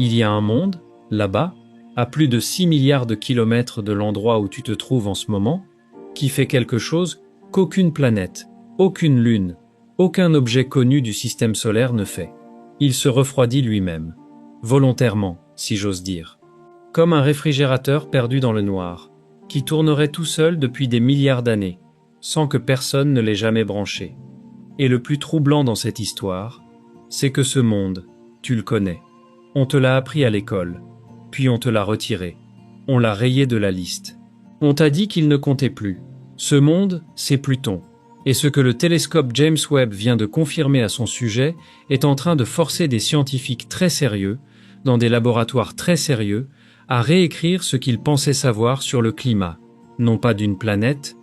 Il y a un monde, là-bas, à plus de 6 milliards de kilomètres de l'endroit où tu te trouves en ce moment, qui fait quelque chose qu'aucune planète, aucune lune, aucun objet connu du système solaire ne fait. Il se refroidit lui-même, volontairement, si j'ose dire. Comme un réfrigérateur perdu dans le noir, qui tournerait tout seul depuis des milliards d'années, sans que personne ne l'ait jamais branché. Et le plus troublant dans cette histoire, c'est que ce monde, tu le connais. On te l'a appris à l'école, puis on te l'a retiré. On l'a rayé de la liste. On t'a dit qu'il ne comptait plus. Ce monde, c'est Pluton. Et ce que le télescope James Webb vient de confirmer à son sujet est en train de forcer des scientifiques très sérieux, dans des laboratoires très sérieux, à réécrire ce qu'ils pensaient savoir sur le climat, non pas d'une planète,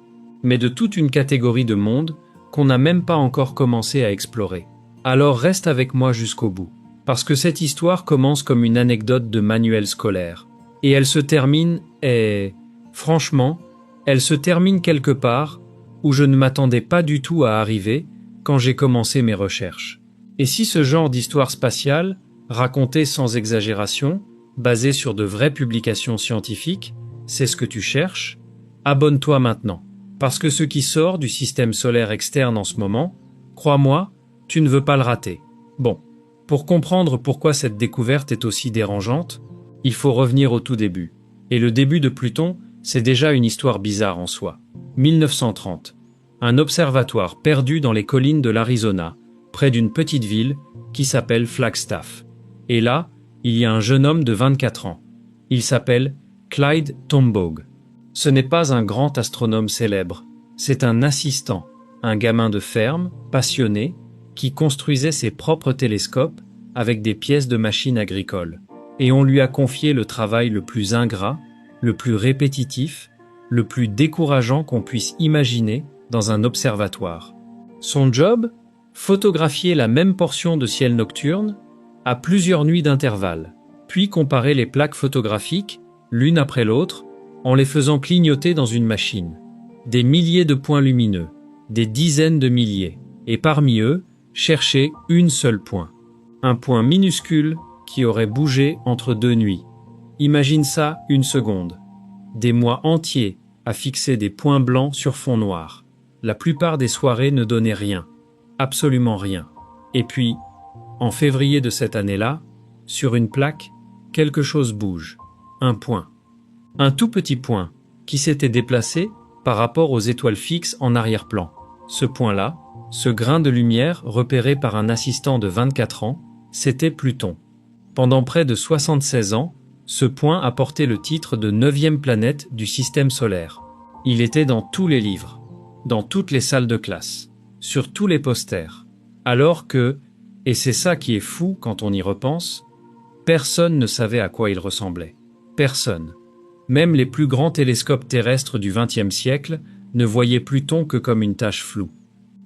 mais de toute une catégorie de mondes qu'on n'a même pas encore commencé à explorer. Alors reste avec moi jusqu'au bout, parce que cette histoire commence comme une anecdote de manuel scolaire, et elle se termine, franchement, elle se termine quelque part où je ne m'attendais pas du tout à arriver quand j'ai commencé mes recherches. Et si ce genre d'histoire spatiale, racontée sans exagération, basée sur de vraies publications scientifiques, c'est ce que tu cherches, abonne-toi maintenant. Parce que ce qui sort du système solaire externe en ce moment, crois-moi, tu ne veux pas le rater. Bon, pour comprendre pourquoi cette découverte est aussi dérangeante, il faut revenir au tout début. Et le début de Pluton, c'est déjà une histoire bizarre en soi. 1930. Un observatoire perdu dans les collines de l'Arizona, près d'une petite ville qui s'appelle Flagstaff. Et là, il y a un jeune homme de 24 ans. Il s'appelle Clyde Tombaugh. Ce n'est pas un grand astronome célèbre, c'est un assistant, un gamin de ferme, passionné, qui construisait ses propres télescopes avec des pièces de machines agricoles. Et on lui a confié le travail le plus ingrat, le plus répétitif, le plus décourageant qu'on puisse imaginer dans un observatoire. Son job? Photographier la même portion de ciel nocturne à plusieurs nuits d'intervalle, puis comparer les plaques photographiques, l'une après l'autre, en les faisant clignoter dans une machine. Des milliers de points lumineux, des dizaines de milliers, et parmi eux, chercher une seule point. Un point minuscule qui aurait bougé entre deux nuits. Imagine ça une seconde. Des mois entiers à fixer des points blancs sur fond noir. La plupart des soirées ne donnaient rien. Absolument rien. Et puis, en février de cette année-là, sur une plaque, quelque chose bouge. Un point. Un tout petit point qui s'était déplacé par rapport aux étoiles fixes en arrière-plan. Ce point-là, ce grain de lumière repéré par un assistant de 24 ans, c'était Pluton. Pendant près de 76 ans, ce point a porté le titre de 9e planète du système solaire. Il était dans tous les livres, dans toutes les salles de classe, sur tous les posters. Alors que, et c'est ça qui est fou quand on y repense, personne ne savait à quoi il ressemblait. Personne. Même les plus grands télescopes terrestres du XXe siècle ne voyaient Pluton que comme une tache floue.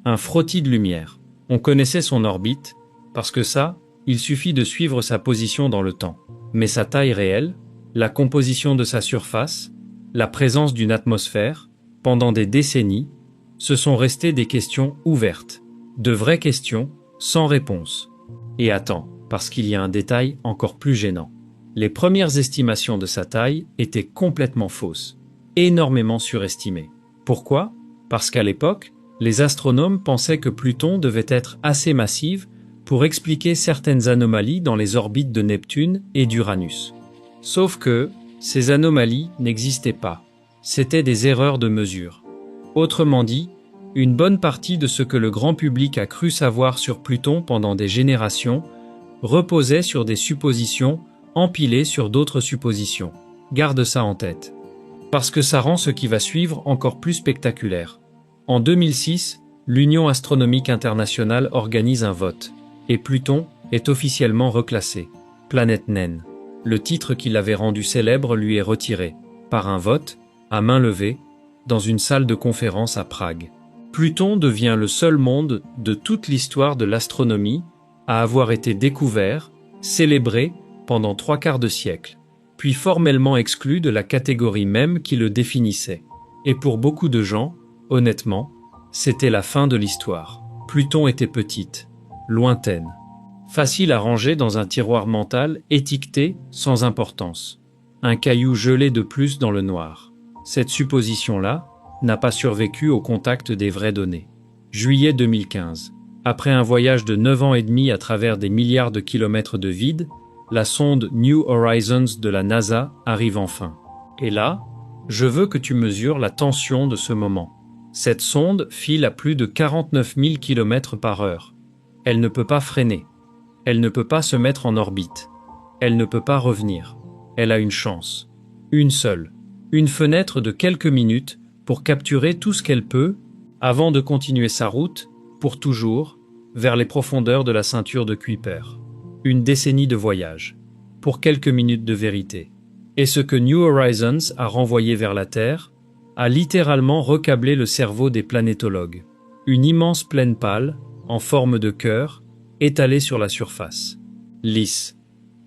Un frottis de lumière. On connaissait son orbite, parce que ça, il suffit de suivre sa position dans le temps. Mais sa taille réelle, la composition de sa surface, la présence d'une atmosphère, pendant des décennies, ce sont restées des questions ouvertes. De vraies questions, sans réponse. Et attends, parce qu'il y a un détail encore plus gênant. Les premières estimations de sa taille étaient complètement fausses, énormément surestimées. Pourquoi? Parce qu'à l'époque, les astronomes pensaient que Pluton devait être assez massive pour expliquer certaines anomalies dans les orbites de Neptune et d'Uranus. Sauf que ces anomalies n'existaient pas. C'étaient des erreurs de mesure. Autrement dit, une bonne partie de ce que le grand public a cru savoir sur Pluton pendant des générations reposait sur des suppositions empilées sur d'autres suppositions. Garde ça en tête. Parce que ça rend ce qui va suivre encore plus spectaculaire. En 2006, l'Union astronomique internationale organise un vote, et Pluton est officiellement reclassé, planète naine. Le titre qui l'avait rendu célèbre lui est retiré, par un vote, à main levée, dans une salle de conférence à Prague. Pluton devient le seul monde de toute l'histoire de l'astronomie à avoir été découvert, célébré pendant 3/4 de siècle, puis formellement exclu de la catégorie même qui le définissait. Et pour beaucoup de gens, honnêtement, c'était la fin de l'histoire. Pluton était petite, lointaine, Facile à ranger dans un tiroir mental étiqueté sans importance. Un caillou gelé de plus dans le noir. Cette supposition-là n'a pas survécu au contact des vraies données. Juillet 2015. Après un voyage de 9 ans et demi à travers des milliards de kilomètres de vide, la sonde New Horizons de la NASA arrive enfin. Et là, je veux que tu mesures la tension de ce moment. Cette sonde file à plus de 49 000 km par heure. Elle ne peut pas freiner. Elle ne peut pas se mettre en orbite. Elle ne peut pas revenir. Elle a une chance. Une seule. Une fenêtre de quelques minutes pour capturer tout ce qu'elle peut avant de continuer sa route, pour toujours, vers les profondeurs de la ceinture de Kuiper. Une décennie de voyage. Pour quelques minutes de vérité. Et ce que New Horizons a renvoyé vers la Terre a littéralement recablé le cerveau des planétologues. Une immense plaine pâle, en forme de cœur, étalée sur la surface. Lisse.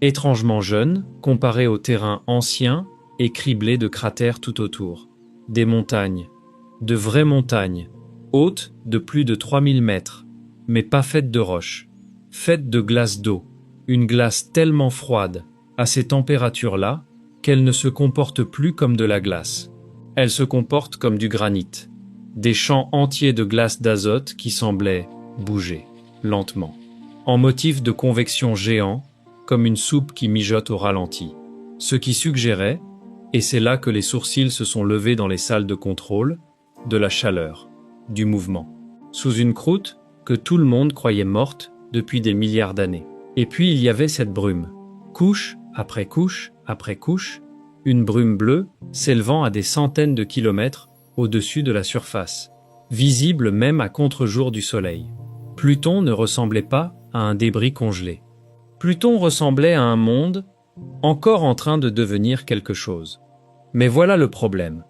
Étrangement jeune, comparée au terrain ancien et criblé de cratères tout autour. Des montagnes. De vraies montagnes. Hautes de plus de 3000 mètres. Mais pas faites de roches. Faites de glace d'eau. Une glace tellement froide, à ces températures-là, qu'elle ne se comporte plus comme de la glace. Elle se comporte comme du granit. Des champs entiers de glace d'azote qui semblaient bouger, lentement. En motif de convection géant, comme une soupe qui mijote au ralenti. Ce qui suggérait, et c'est là que les sourcils se sont levés dans les salles de contrôle, de la chaleur, du mouvement. Sous une croûte que tout le monde croyait morte depuis des milliards d'années. Et puis il y avait cette brume. Couche après couche après couche, une brume bleue s'élevant à des centaines de kilomètres au-dessus de la surface, visible même à contre-jour du soleil. Pluton ne ressemblait pas à un débris congelé. Pluton ressemblait à un monde encore en train de devenir quelque chose. Mais voilà le problème.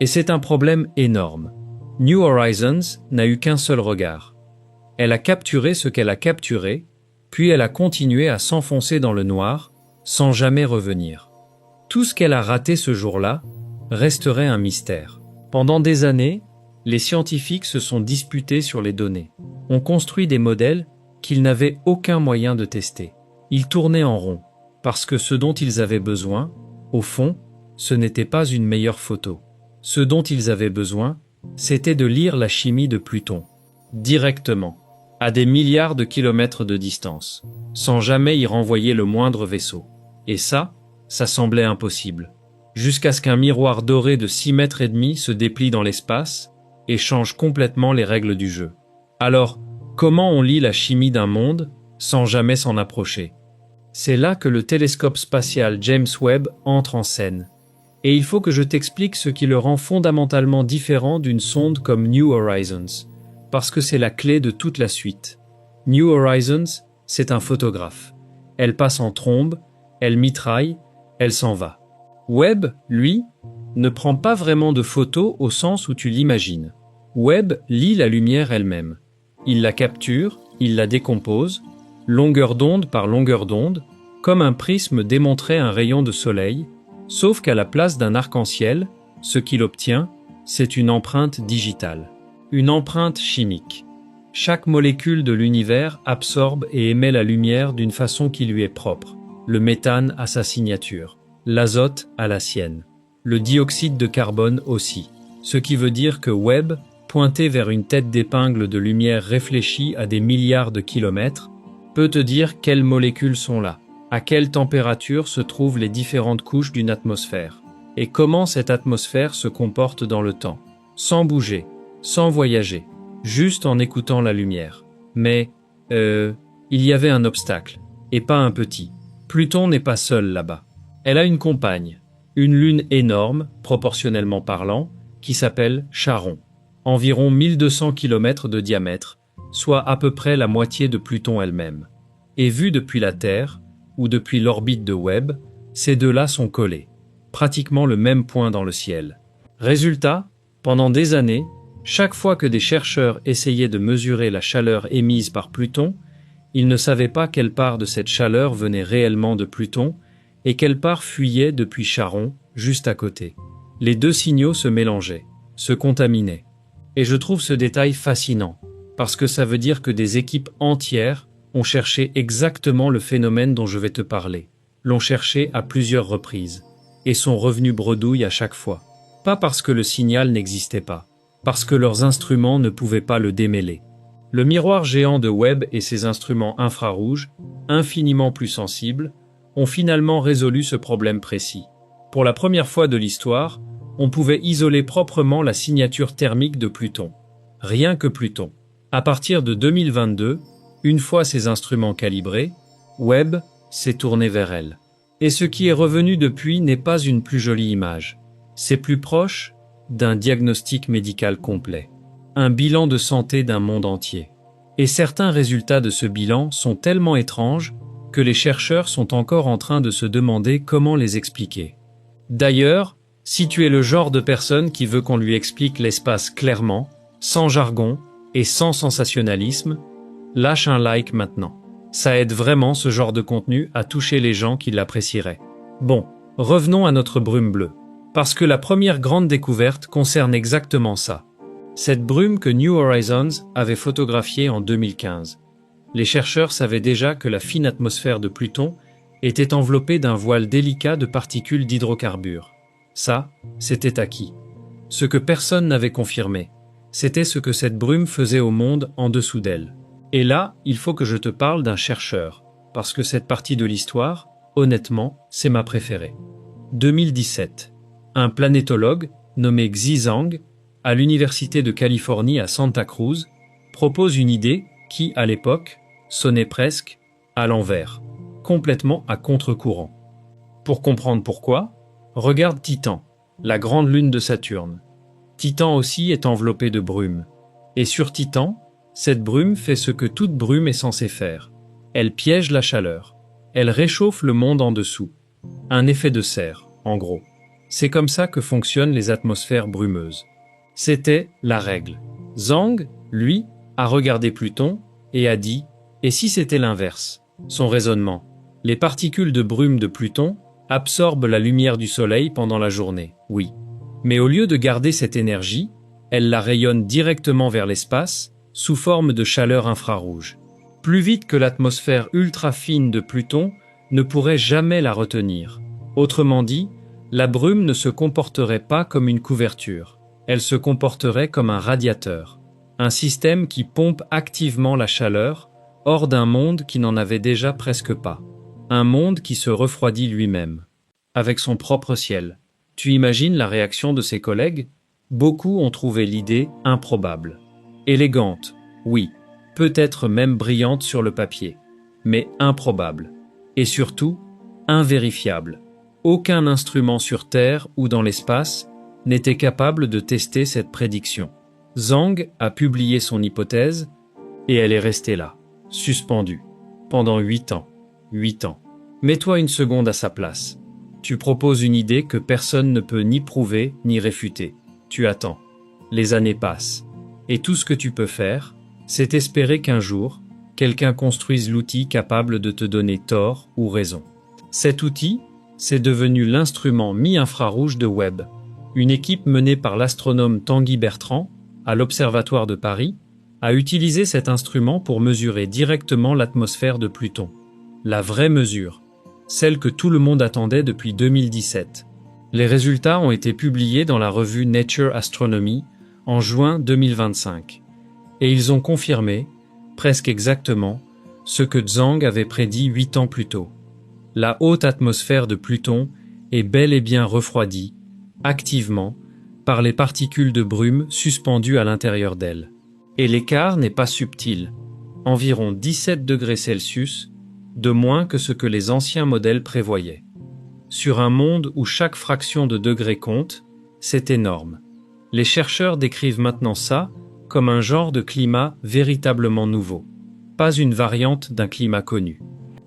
Et c'est un problème énorme. New Horizons n'a eu qu'un seul regard. Elle a capturé ce qu'elle a capturé, puis elle a continué à s'enfoncer dans le noir, sans jamais revenir. Tout ce qu'elle a raté ce jour-là resterait un mystère. Pendant des années, les scientifiques se sont disputés sur les données. On construit des modèles qu'ils n'avaient aucun moyen de tester. Ils tournaient en rond, parce que ce dont ils avaient besoin, au fond, ce n'était pas une meilleure photo. Ce dont ils avaient besoin, c'était de lire la chimie de Pluton, directement, à des milliards de kilomètres de distance, sans jamais y renvoyer le moindre vaisseau. Et ça semblait impossible. Jusqu'à ce qu'un miroir doré de 6 mètres et demi se déplie dans l'espace et change complètement les règles du jeu. Alors, comment on lit la chimie d'un monde sans jamais s'en approcher? C'est là que le télescope spatial James Webb entre en scène. Et il faut que je t'explique ce qui le rend fondamentalement différent d'une sonde comme New Horizons, parce que c'est la clé de toute la suite. New Horizons, c'est un photographe. Elle passe en trombe, elle mitraille, elle s'en va. Webb, lui, ne prend pas vraiment de photos au sens où tu l'imagines. Webb lit la lumière elle-même. Il la capture, il la décompose, longueur d'onde par longueur d'onde, comme un prisme démontrait un rayon de soleil, sauf qu'à la place d'un arc-en-ciel, ce qu'il obtient, c'est une empreinte digitale. Une empreinte chimique. Chaque molécule de l'univers absorbe et émet la lumière d'une façon qui lui est propre. Le méthane a sa signature, l'azote a la sienne, le dioxyde de carbone aussi. Ce qui veut dire que Webb, pointé vers une tête d'épingle de lumière réfléchie à des milliards de kilomètres, peut te dire quelles molécules sont là, à quelle température se trouvent les différentes couches d'une atmosphère, et comment cette atmosphère se comporte dans le temps, sans bouger, sans voyager, juste en écoutant la lumière. Mais, il y avait un obstacle, et pas un petit. Pluton n'est pas seule là-bas. Elle a une compagne, une lune énorme, proportionnellement parlant, qui s'appelle Charon. Environ 1200 km de diamètre, soit à peu près la moitié de Pluton elle-même. Et vue depuis la Terre, ou depuis l'orbite de Webb, ces deux-là sont collés, pratiquement le même point dans le ciel. Résultat, pendant des années, chaque fois que des chercheurs essayaient de mesurer la chaleur émise par Pluton, ils ne savaient pas quelle part de cette chaleur venait réellement de Pluton et quelle part fuyait depuis Charon, juste à côté. Les deux signaux se mélangeaient, se contaminaient. Et je trouve ce détail fascinant, parce que ça veut dire que des équipes entières ont cherché exactement le phénomène dont je vais te parler, l'ont cherché à plusieurs reprises, et sont revenus bredouille à chaque fois. Pas parce que le signal n'existait pas, parce que leurs instruments ne pouvaient pas le démêler. Le miroir géant de Webb et ses instruments infrarouges, infiniment plus sensibles, ont finalement résolu ce problème précis. Pour la première fois de l'histoire, on pouvait isoler proprement la signature thermique de Pluton. Rien que Pluton. À partir de 2022, une fois ces instruments calibrés, Webb s'est tourné vers elle. Et ce qui est revenu depuis n'est pas une plus jolie image. C'est plus proche d'un diagnostic médical complet. Un bilan de santé d'un monde entier. Et certains résultats de ce bilan sont tellement étranges que les chercheurs sont encore en train de se demander comment les expliquer. D'ailleurs, si tu es le genre de personne qui veut qu'on lui explique l'espace clairement, sans jargon et sans sensationnalisme, lâche un like maintenant. Ça aide vraiment ce genre de contenu à toucher les gens qui l'apprécieraient. Bon, revenons à notre brume bleue. Parce que la première grande découverte concerne exactement ça. Cette brume que New Horizons avait photographiée en 2015. Les chercheurs savaient déjà que la fine atmosphère de Pluton était enveloppée d'un voile délicat de particules d'hydrocarbures. Ça, c'était acquis. Ce que personne n'avait confirmé, c'était ce que cette brume faisait au monde en dessous d'elle. Et là, il faut que je te parle d'un chercheur, parce que cette partie de l'histoire, honnêtement, c'est ma préférée. 2017. Un planétologue, nommé Xi Zhang, à l'Université de Californie à Santa Cruz, propose une idée qui, à l'époque, sonnait presque à l'envers, complètement à contre-courant. Pour comprendre pourquoi, regarde Titan, la grande lune de Saturne. Titan aussi est enveloppé de brume. Et sur Titan, cette brume fait ce que toute brume est censée faire. Elle piège la chaleur. Elle réchauffe le monde en dessous. Un effet de serre, en gros. C'est comme ça que fonctionnent les atmosphères brumeuses. C'était la règle. Zhang, lui, a regardé Pluton et a dit « Et si c'était l'inverse ?» Son raisonnement. Les particules de brume de Pluton absorbent la lumière du Soleil pendant la journée, oui. Mais au lieu de garder cette énergie, elles la rayonnent directement vers l'espace sous forme de chaleur infrarouge. Plus vite que l'atmosphère ultra fine de Pluton ne pourrait jamais la retenir. Autrement dit, la brume ne se comporterait pas comme une couverture. Elle se comporterait comme un radiateur. Un système qui pompe activement la chaleur hors d'un monde qui n'en avait déjà presque pas. Un monde qui se refroidit lui-même, avec son propre ciel. Tu imagines la réaction de ses collègues? Beaucoup ont trouvé l'idée improbable. Élégante, oui, peut-être même brillante sur le papier, mais improbable. Et surtout, invérifiable. Aucun instrument sur Terre ou dans l'espace n'était capable de tester cette prédiction. Zhang a publié son hypothèse et elle est restée là, suspendue, pendant 8 ans. 8 ans. Mets-toi une seconde à sa place. Tu proposes une idée que personne ne peut ni prouver ni réfuter. Tu attends. Les années passent. Et tout ce que tu peux faire, c'est espérer qu'un jour, quelqu'un construise l'outil capable de te donner tort ou raison. Cet outil, c'est devenu l'instrument mi-infrarouge de Webb. Une équipe menée par l'astronome Tanguy Bertrand, à l'Observatoire de Paris, a utilisé cet instrument pour mesurer directement l'atmosphère de Pluton. La vraie mesure, celle que tout le monde attendait depuis 2017. Les résultats ont été publiés dans la revue Nature Astronomy en juin 2025. Et ils ont confirmé, presque exactement, ce que Zhang avait prédit 8 ans plus tôt. La haute atmosphère de Pluton est bel et bien refroidie, activement, par les particules de brume suspendues à l'intérieur d'elle. Et l'écart n'est pas subtil, environ 17 degrés Celsius, de moins que ce que les anciens modèles prévoyaient. Sur un monde où chaque fraction de degré compte, c'est énorme. Les chercheurs décrivent maintenant ça comme un genre de climat véritablement nouveau, pas une variante d'un climat connu.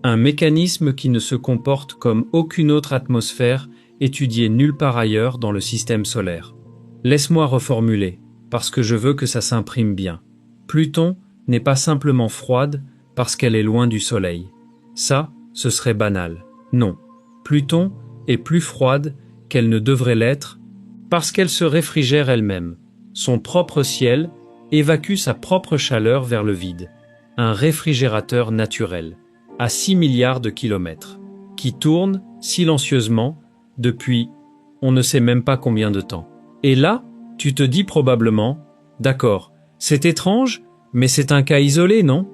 Un mécanisme qui ne se comporte comme aucune autre atmosphère étudiée nulle part ailleurs dans le système solaire. Laisse-moi reformuler, parce que je veux que ça s'imprime bien. Pluton n'est pas simplement froide parce qu'elle est loin du Soleil. Ça, ce serait banal. Non. Pluton est plus froide qu'elle ne devrait l'être parce qu'elle se réfrigère elle-même. Son propre ciel évacue sa propre chaleur vers le vide. un réfrigérateur naturel, à 6 milliards de kilomètres, qui tourne silencieusement depuis on ne sait même pas combien de temps. Et là, tu te dis probablement, d'accord, c'est étrange, mais c'est un cas isolé, non?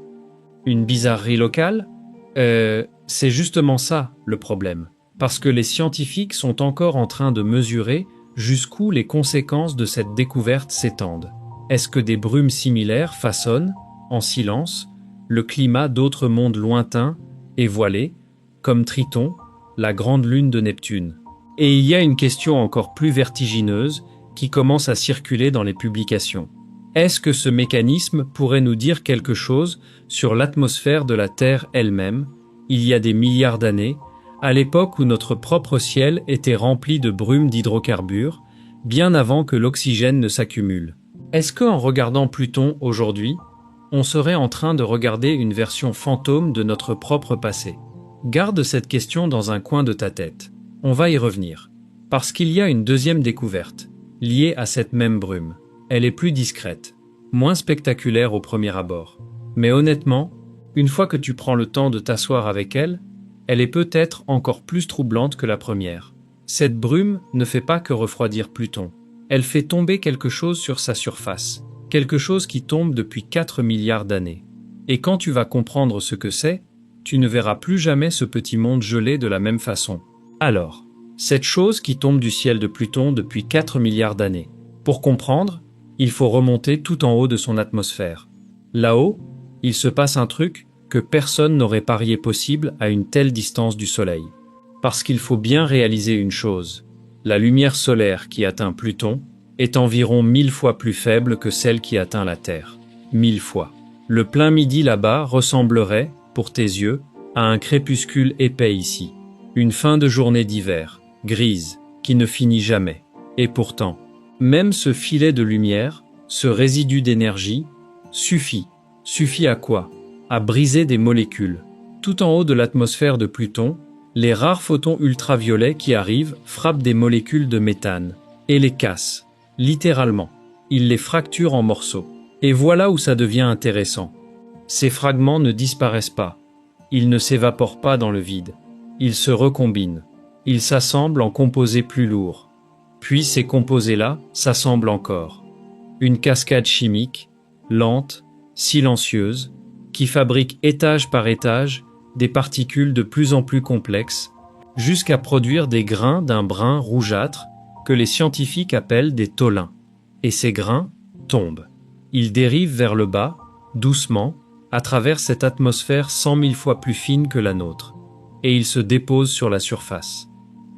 Une bizarrerie locale? C'est justement ça, le problème. Parce que les scientifiques sont encore en train de mesurer jusqu'où les conséquences de cette découverte s'étendent. Est-ce que des brumes similaires façonnent, en silence, le climat d'autres mondes lointains et voilés, comme Triton, la grande lune de Neptune? Et il y a une question encore plus vertigineuse qui commence à circuler dans les publications. Est-ce que ce mécanisme pourrait nous dire quelque chose sur l'atmosphère de la Terre elle-même, il y a des milliards d'années, à l'époque où notre propre ciel était rempli de brumes d'hydrocarbures, bien avant que l'oxygène ne s'accumule? Est-ce qu'en regardant Pluton aujourd'hui, on serait en train de regarder une version fantôme de notre propre passé? Garde cette question dans un coin de ta tête. On va y revenir. Parce qu'il y a une deuxième découverte, liée à cette même brume. Elle est plus discrète, moins spectaculaire au premier abord. Mais honnêtement, une fois que tu prends le temps de t'asseoir avec elle, elle est peut-être encore plus troublante que la première. Cette brume ne fait pas que refroidir Pluton. Elle fait tomber quelque chose sur sa surface, quelque chose qui tombe depuis 4 milliards d'années. Et quand tu vas comprendre ce que c'est, tu ne verras plus jamais ce petit monde gelé de la même façon. Alors, cette chose qui tombe du ciel de Pluton depuis 4 milliards d'années. Pour comprendre, il faut remonter tout en haut de son atmosphère. Là-haut, il se passe un truc que personne n'aurait parié possible à une telle distance du Soleil. Parce qu'il faut bien réaliser une chose, la lumière solaire qui atteint Pluton est environ 1000 fois plus faible que celle qui atteint la Terre. 1000 fois. Le plein midi là-bas ressemblerait, pour tes yeux, à un crépuscule épais ici. Une fin de journée d'hiver, grise, qui ne finit jamais. Et pourtant, même ce filet de lumière, ce résidu d'énergie, suffit. Suffit à quoi? À briser des molécules. Tout en haut de l'atmosphère de Pluton, les rares photons ultraviolets qui arrivent frappent des molécules de méthane et les cassent, littéralement. Ils les fracturent en morceaux. Et voilà où ça devient intéressant. Ces fragments ne disparaissent pas. Ils ne s'évaporent pas dans le vide. Ils se recombinent. Ils s'assemblent en composés plus lourds. Puis ces composés-là s'assemblent encore. Une cascade chimique, lente, silencieuse, qui fabrique étage par étage des particules de plus en plus complexes, jusqu'à produire des grains d'un brun rougeâtre que les scientifiques appellent des tholins. Et ces grains tombent. Ils dérivent vers le bas, doucement, à travers cette atmosphère 100 000 fois plus fine que la nôtre. Et ils se déposent sur la surface.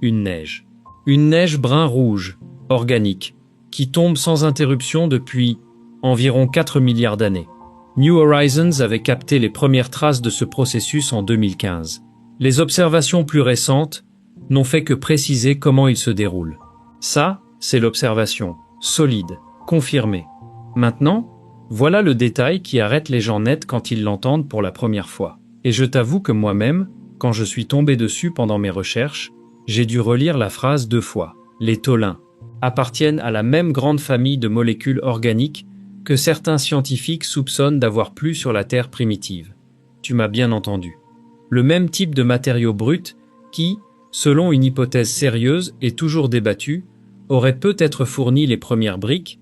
Une neige. Une neige brun-rouge, organique, qui tombe sans interruption depuis environ 4 milliards d'années. New Horizons avait capté les premières traces de ce processus en 2015. Les observations plus récentes n'ont fait que préciser comment il se déroule. Ça, c'est l'observation, solide, confirmée. Maintenant, voilà le détail qui arrête les gens net quand ils l'entendent pour la première fois. Et je t'avoue que moi-même, quand je suis tombé dessus pendant mes recherches, j'ai dû relire la phrase 2 fois. Les tholins appartiennent à la même grande famille de molécules organiques que certains scientifiques soupçonnent d'avoir plu sur la Terre primitive. Tu m'as bien entendu. Le même type de matériau brut qui, selon une hypothèse sérieuse et toujours débattue, aurait peut-être fourni les premières briques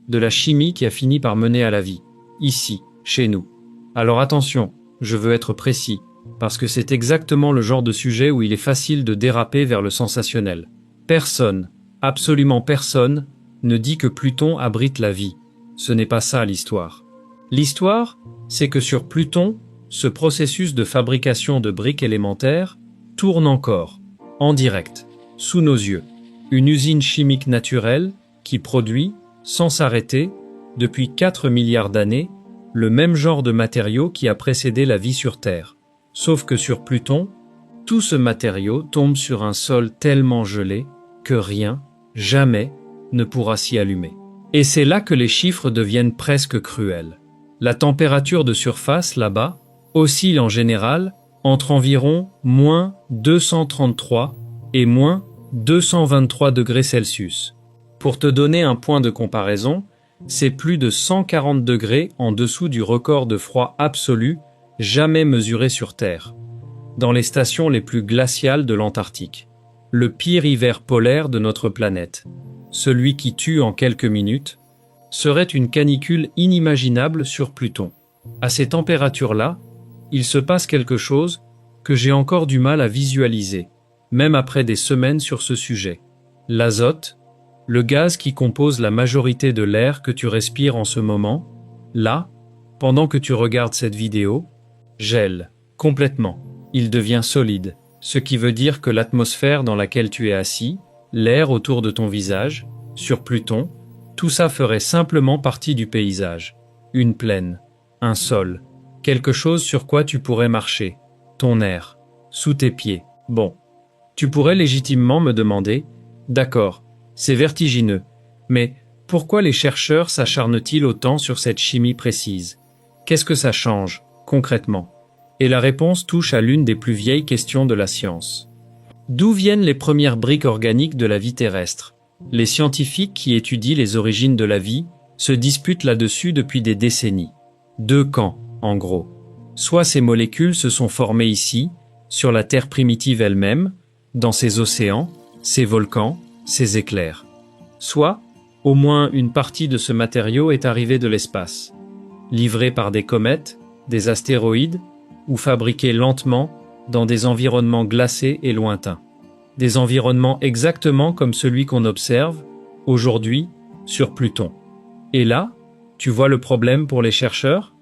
de la chimie qui a fini par mener à la vie, ici, chez nous. Alors attention, je veux être précis, parce que c'est exactement le genre de sujet où il est facile de déraper vers le sensationnel. Personne, absolument personne, ne dit que Pluton abrite la vie. Ce n'est pas ça l'histoire. L'histoire, c'est que sur Pluton, ce processus de fabrication de briques élémentaires tourne encore, en direct, sous nos yeux. Une usine chimique naturelle qui produit, sans s'arrêter, depuis 4 milliards d'années, le même genre de matériau qui a précédé la vie sur Terre. Sauf que sur Pluton, tout ce matériau tombe sur un sol tellement gelé que rien, jamais, ne pourra s'y allumer. Et c'est là que les chiffres deviennent presque cruels. La température de surface, là-bas, oscille en général entre environ moins 233 et moins 223 degrés Celsius. Pour te donner un point de comparaison, c'est plus de 140 degrés en dessous du record de froid absolu jamais mesuré sur Terre, dans les stations les plus glaciales de l'Antarctique. Le pire hiver polaire de notre planète, celui qui tue en quelques minutes, serait une canicule inimaginable sur Pluton. À ces températures-là, il se passe quelque chose que j'ai encore du mal à visualiser, même après des semaines sur ce sujet. L'azote, le gaz qui compose la majorité de l'air que tu respires en ce moment, là, pendant que tu regardes cette vidéo, gèle complètement. Il devient solide, ce qui veut dire que l'atmosphère dans laquelle tu es assis, l'air autour de ton visage, sur Pluton, tout ça ferait simplement partie du paysage. Une plaine, un sol, quelque chose sur quoi tu pourrais marcher, ton air, sous tes pieds. Bon, tu pourrais légitimement me demander, d'accord, c'est vertigineux, mais pourquoi les chercheurs s'acharnent-ils autant sur cette chimie précise? Qu'est-ce que ça change, concrètement? Et la réponse touche à l'une des plus vieilles questions de la science. D'où viennent les premières briques organiques de la vie terrestre? Les scientifiques qui étudient les origines de la vie se disputent là-dessus depuis des décennies. Deux camps, en gros. Soit ces molécules se sont formées ici, sur la Terre primitive elle-même, dans ces océans, ces volcans, ces éclairs. Soit, au moins une partie de ce matériau est arrivée de l'espace, livré par des comètes, des astéroïdes, ou fabriqué lentement dans des environnements glacés et lointains. Des environnements exactement comme celui qu'on observe, aujourd'hui, sur Pluton. Et là, tu vois le problème pour les chercheurs?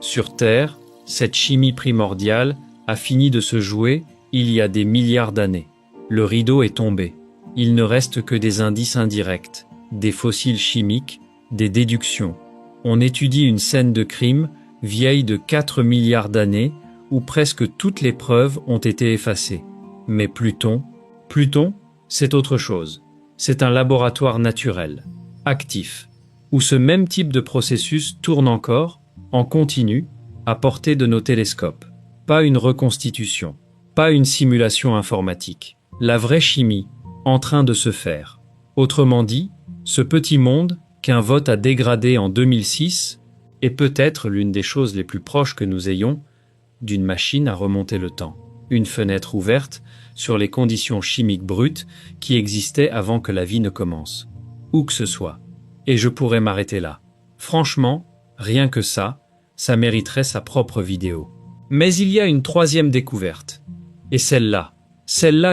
Sur Terre, cette chimie primordiale a fini de se jouer il y a des milliards d'années. Le rideau est tombé. Il ne reste que des indices indirects, des fossiles chimiques, des déductions. On étudie une scène de crime vieille de 4 milliards d'années où presque toutes les preuves ont été effacées. Mais Pluton, c'est autre chose. C'est un laboratoire naturel, actif, où ce même type de processus tourne encore, en continu, à portée de nos télescopes. Pas une reconstitution, pas une simulation informatique. La vraie chimie, en train de se faire. Autrement dit, ce petit monde qu'un vote a dégradé en 2006 est peut-être l'une des choses les plus proches que nous ayons d'une machine à remonter le temps. Une fenêtre ouverte sur les conditions chimiques brutes qui existaient avant que la vie ne commence. Où que ce soit. Et je pourrais m'arrêter là. Franchement, rien que ça mériterait sa propre vidéo. Mais il y a une troisième découverte. Et celle-là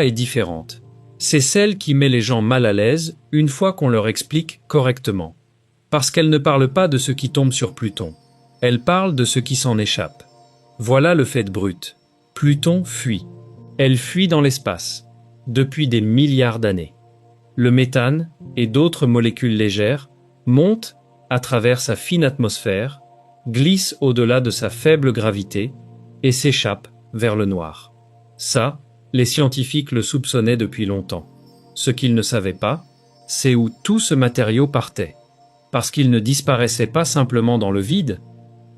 est différente. C'est celle qui met les gens mal à l'aise une fois qu'on leur explique correctement. Parce qu'elle ne parle pas de ce qui tombe sur Pluton. Elle parle de ce qui s'en échappe. Voilà le fait brut. Pluton fuit. Elle fuit dans l'espace, depuis des milliards d'années. Le méthane et d'autres molécules légères montent à travers sa fine atmosphère, glissent au-delà de sa faible gravité et s'échappent vers le noir. Ça, les scientifiques le soupçonnaient depuis longtemps. Ce qu'ils ne savaient pas, c'est où tout ce matériau partait. Parce qu'il ne disparaissait pas simplement dans le vide,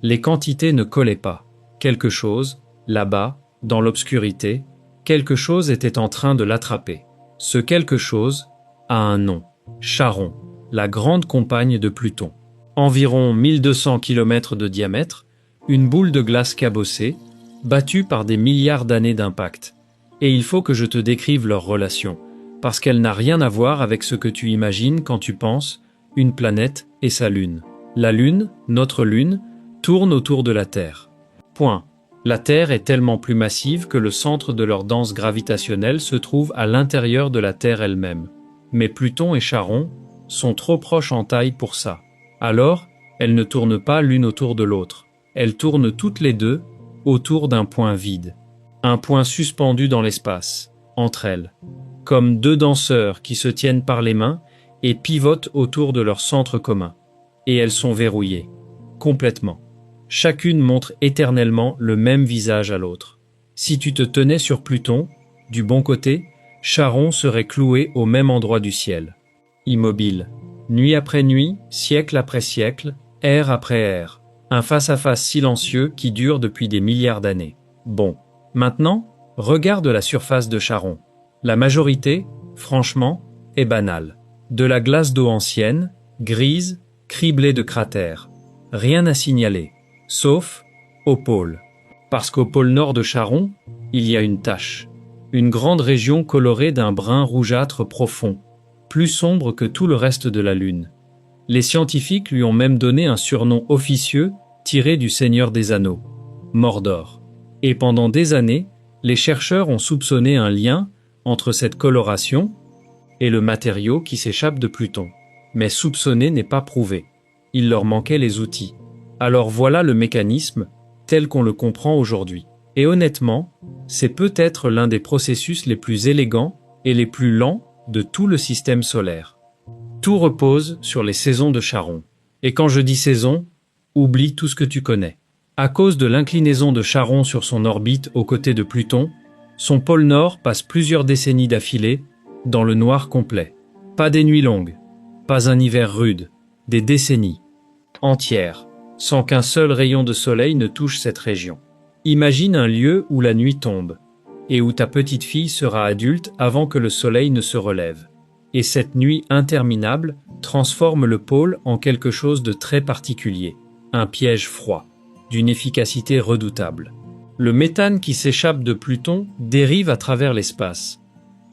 les quantités ne collaient pas. Quelque chose, là-bas, dans l'obscurité, quelque chose était en train de l'attraper. Ce quelque chose a un nom, Charon, la grande compagne de Pluton. Environ 1200 km de diamètre, une boule de glace cabossée, battue par des milliards d'années d'impact. Et il faut que je te décrive leur relation, parce qu'elle n'a rien à voir avec ce que tu imagines quand tu penses une planète et sa lune. La lune, notre lune, tourne autour de la Terre. Point. La Terre est tellement plus massive que le centre de leur danse gravitationnelle se trouve à l'intérieur de la Terre elle-même. Mais Pluton et Charon sont trop proches en taille pour ça. Alors, elles ne tournent pas l'une autour de l'autre. Elles tournent toutes les deux autour d'un point vide. Un point suspendu dans l'espace, entre elles. Comme deux danseurs qui se tiennent par les mains et pivotent autour de leur centre commun. Et elles sont verrouillées. Complètement. Chacune montre éternellement le même visage à l'autre. Si tu te tenais sur Pluton, du bon côté, Charon serait cloué au même endroit du ciel. Immobile. Nuit après nuit, siècle après siècle, ère après ère. Un face-à-face silencieux qui dure depuis des milliards d'années. Bon. Maintenant, regarde la surface de Charon. La majorité, franchement, est banale. De la glace d'eau ancienne, grise, criblée de cratères. Rien à signaler, sauf au pôle. Parce qu'au pôle nord de Charon, il y a une tache. Une grande région colorée d'un brun rougeâtre profond, plus sombre que tout le reste de la Lune. Les scientifiques lui ont même donné un surnom officieux tiré du Seigneur des Anneaux, Mordor. Et pendant des années, les chercheurs ont soupçonné un lien entre cette coloration et le matériau qui s'échappe de Pluton. Mais soupçonner n'est pas prouvé. Il leur manquait les outils. Alors voilà le mécanisme tel qu'on le comprend aujourd'hui. Et honnêtement, c'est peut-être l'un des processus les plus élégants et les plus lents de tout le système solaire. Tout repose sur les saisons de Charon. Et quand je dis saison, oublie tout ce que tu connais. À cause de l'inclinaison de Charon sur son orbite aux côtés de Pluton, son pôle nord passe plusieurs décennies d'affilée dans le noir complet. Pas des nuits longues, pas un hiver rude, des décennies entières, sans qu'un seul rayon de soleil ne touche cette région. Imagine un lieu où la nuit tombe, et où ta petite fille sera adulte avant que le soleil ne se relève. Et cette nuit interminable transforme le pôle en quelque chose de très particulier, un piège froid, d'une efficacité redoutable. Le méthane qui s'échappe de Pluton dérive à travers l'espace,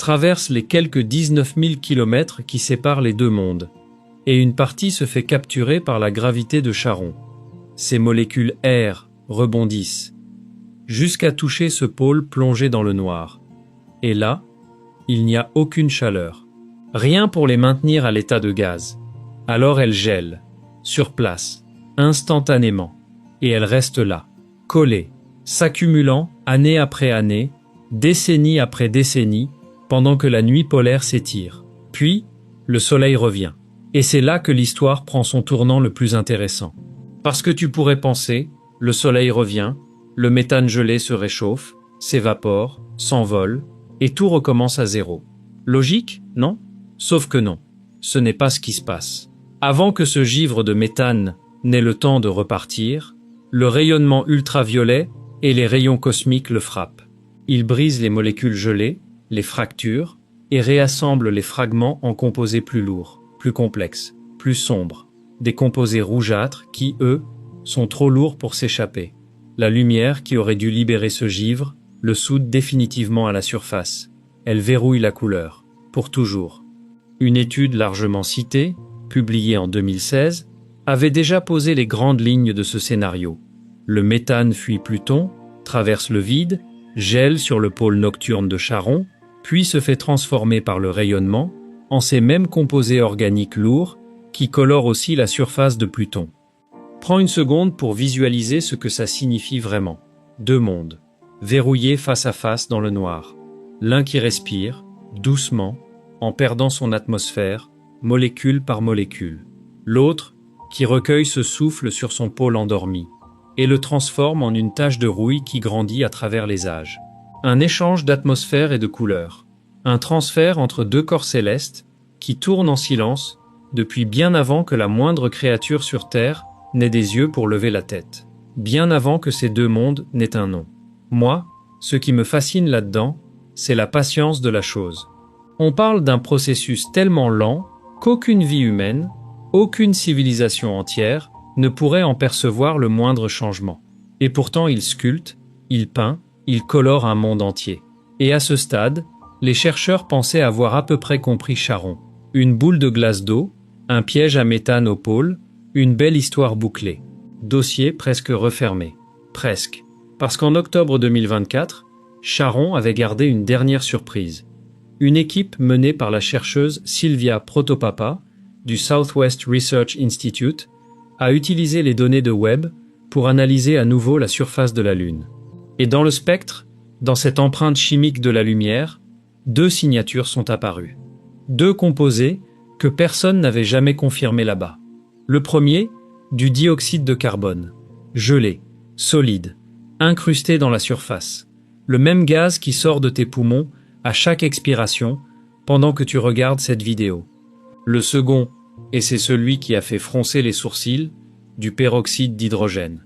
traverse les quelques 19 000 km qui séparent les deux mondes, et une partie se fait capturer par la gravité de Charon. Ces molécules air rebondissent, jusqu'à toucher ce pôle plongé dans le noir. Et là, il n'y a aucune chaleur. Rien pour les maintenir à l'état de gaz. Alors elles gèlent, sur place, instantanément. Et elles restent là, collées, s'accumulant année après année, décennie après décennie, pendant que la nuit polaire s'étire. Puis, le soleil revient. Et c'est là que l'histoire prend son tournant le plus intéressant. Parce que tu pourrais penser, le soleil revient, le méthane gelé se réchauffe, s'évapore, s'envole, et tout recommence à zéro. Logique, non? Sauf que non. Ce n'est pas ce qui se passe. Avant que ce givre de méthane n'ait le temps de repartir, le rayonnement ultraviolet et les rayons cosmiques le frappent. Ils brisent les molécules gelées, les fracturent, et réassemblent les fragments en composés plus lourds, plus complexes, plus sombres. Des composés rougeâtres qui, eux, sont trop lourds pour s'échapper. La lumière qui aurait dû libérer ce givre le soude définitivement à la surface. Elle verrouille la couleur, pour toujours. Une étude largement citée, publiée en 2016, avait déjà posé les grandes lignes de ce scénario. Le méthane fuit Pluton, traverse le vide, gèle sur le pôle nocturne de Charon, puis se fait transformer par le rayonnement en ces mêmes composés organiques lourds qui colorent aussi la surface de Pluton. Prends une seconde pour visualiser ce que ça signifie vraiment. Deux mondes, verrouillés face à face dans le noir. L'un qui respire, doucement, en perdant son atmosphère, molécule par molécule. L'autre qui recueille ce souffle sur son pôle endormi et le transforme en une tache de rouille qui grandit à travers les âges. Un échange d'atmosphère et de couleurs. Un transfert entre deux corps célestes qui tournent en silence depuis bien avant que la moindre créature sur Terre n'ait des yeux pour lever la tête. Bien avant que ces deux mondes n'aient un nom. Moi, ce qui me fascine là-dedans, c'est la patience de la chose. On parle d'un processus tellement lent qu'aucune vie humaine, aucune civilisation entière ne pourrait en percevoir le moindre changement. Et pourtant il sculpte, il peint, il colore un monde entier. Et à ce stade, les chercheurs pensaient avoir à peu près compris Charon. Une boule de glace d'eau, un piège à méthane au pôle, une belle histoire bouclée. Dossier presque refermé. Presque. Parce qu'en octobre 2024, Charon avait gardé une dernière surprise. Une équipe menée par la chercheuse Sylvia Protopapa du Southwest Research Institute a utilisé les données de Webb pour analyser à nouveau la surface de la Lune. Et dans le spectre, dans cette empreinte chimique de la lumière, deux signatures sont apparues. Deux composés que personne n'avait jamais confirmés là-bas. Le premier, du dioxyde de carbone, gelé, solide, incrusté dans la surface. Le même gaz qui sort de tes poumons à chaque expiration pendant que tu regardes cette vidéo. Le second, et c'est celui qui a fait froncer les sourcils, du peroxyde d'hydrogène.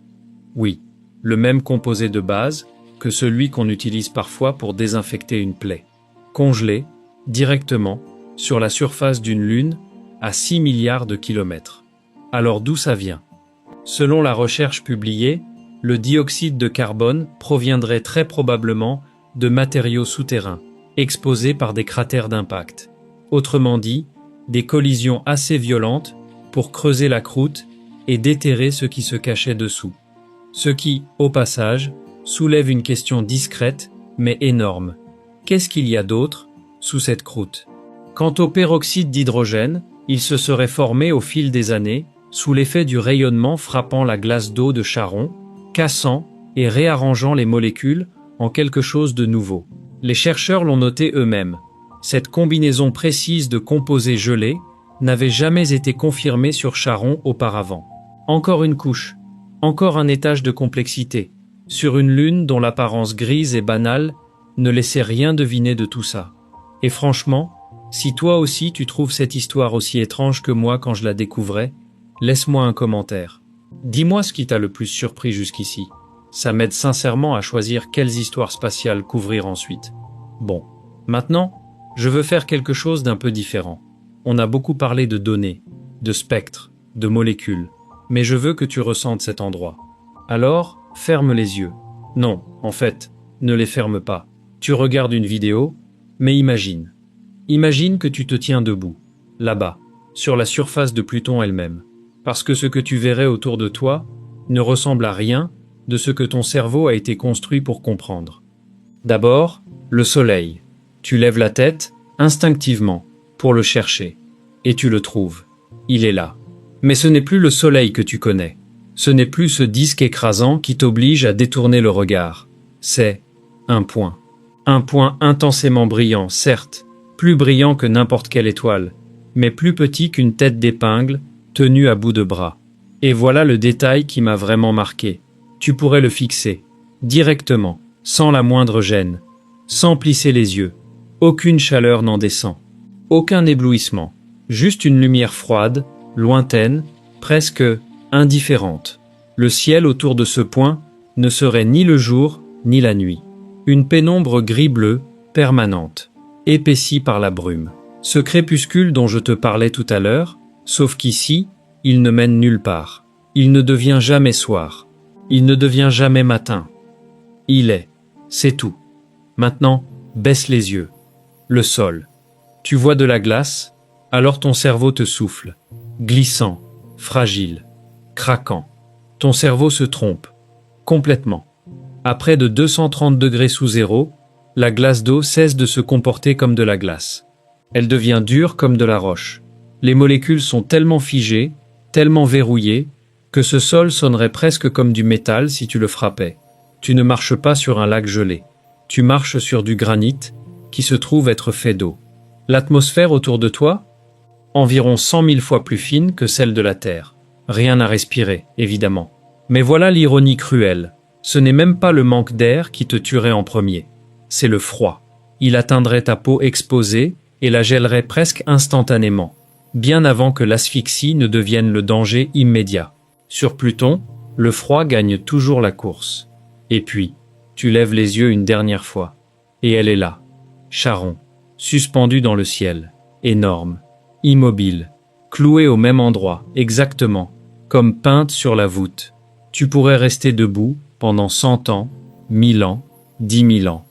Oui, le même composé de base que celui qu'on utilise parfois pour désinfecter une plaie. Congelé, directement, sur la surface d'une lune, à 6 milliards de kilomètres. Alors d'où ça vient? Selon la recherche publiée, le dioxyde de carbone proviendrait très probablement de matériaux souterrains, exposés par des cratères d'impact. Autrement dit, des collisions assez violentes pour creuser la croûte et déterrer ce qui se cachait dessous. Ce qui, au passage, soulève une question discrète mais énorme. Qu'est-ce qu'il y a d'autre sous cette croûte? Quant au peroxyde d'hydrogène, il se serait formé au fil des années sous l'effet du rayonnement frappant la glace d'eau de Charon, cassant et réarrangeant les molécules en quelque chose de nouveau. Les chercheurs l'ont noté eux-mêmes. Cette combinaison précise de composés gelés n'avait jamais été confirmée sur Charon auparavant. Encore une couche, encore un étage de complexité, sur une lune dont l'apparence grise et banale ne laissait rien deviner de tout ça. Et franchement, si toi aussi tu trouves cette histoire aussi étrange que moi quand je la découvrais, laisse-moi un commentaire. Dis-moi ce qui t'a le plus surpris jusqu'ici. Ça m'aide sincèrement à choisir quelles histoires spatiales couvrir ensuite. Bon, maintenant, je veux faire quelque chose d'un peu différent. On a beaucoup parlé de données, de spectres, de molécules, mais je veux que tu ressentes cet endroit. Alors, ferme les yeux. Non, en fait, ne les ferme pas. Tu regardes une vidéo, mais imagine. Imagine que tu te tiens debout, là-bas, sur la surface de Pluton elle-même. Parce que ce que tu verrais autour de toi ne ressemble à rien de ce que ton cerveau a été construit pour comprendre. D'abord, le soleil. Tu lèves la tête, instinctivement, pour le chercher. Et tu le trouves. Il est là. Mais ce n'est plus le soleil que tu connais. Ce n'est plus ce disque écrasant qui t'oblige à détourner le regard. C'est un point. Un point intensément brillant, certes, plus brillant que n'importe quelle étoile, mais plus petit qu'une tête d'épingle tenue à bout de bras. Et voilà le détail qui m'a vraiment marqué. Tu pourrais le fixer, directement, sans la moindre gêne, sans plisser les yeux. Aucune chaleur n'en descend. Aucun éblouissement. Juste une lumière froide, lointaine, presque indifférente. Le ciel autour de ce point ne serait ni le jour ni la nuit. Une pénombre gris-bleu, permanente, épaissie par la brume. Ce crépuscule dont je te parlais tout à l'heure, sauf qu'ici, il ne mène nulle part. Il ne devient jamais soir. Il ne devient jamais matin. Il est. C'est tout. Maintenant, baisse les yeux. Le sol. Tu vois de la glace, alors ton cerveau te souffle. Glissant, fragile, craquant. Ton cerveau se trompe. Complètement. À près de 230 degrés sous zéro, la glace d'eau cesse de se comporter comme de la glace. Elle devient dure comme de la roche. Les molécules sont tellement figées, tellement verrouillées, que ce sol sonnerait presque comme du métal si tu le frappais. Tu ne marches pas sur un lac gelé. Tu marches sur du granit qui se trouve être fait d'eau. L'atmosphère autour de toi, environ 100 000 fois plus fine que celle de la Terre. Rien à respirer, évidemment. Mais voilà l'ironie cruelle. Ce n'est même pas le manque d'air qui te tuerait en premier. C'est le froid. Il atteindrait ta peau exposée et la gèlerait presque instantanément, bien avant que l'asphyxie ne devienne le danger immédiat. Sur Pluton, le froid gagne toujours la course. Et puis, tu lèves les yeux une dernière fois. Et elle est là. Charon, suspendue dans le ciel, énorme, immobile, clouée au même endroit, exactement, comme peinte sur la voûte. Tu pourrais rester debout pendant 100 ans, 1000 ans, 10 000 ans.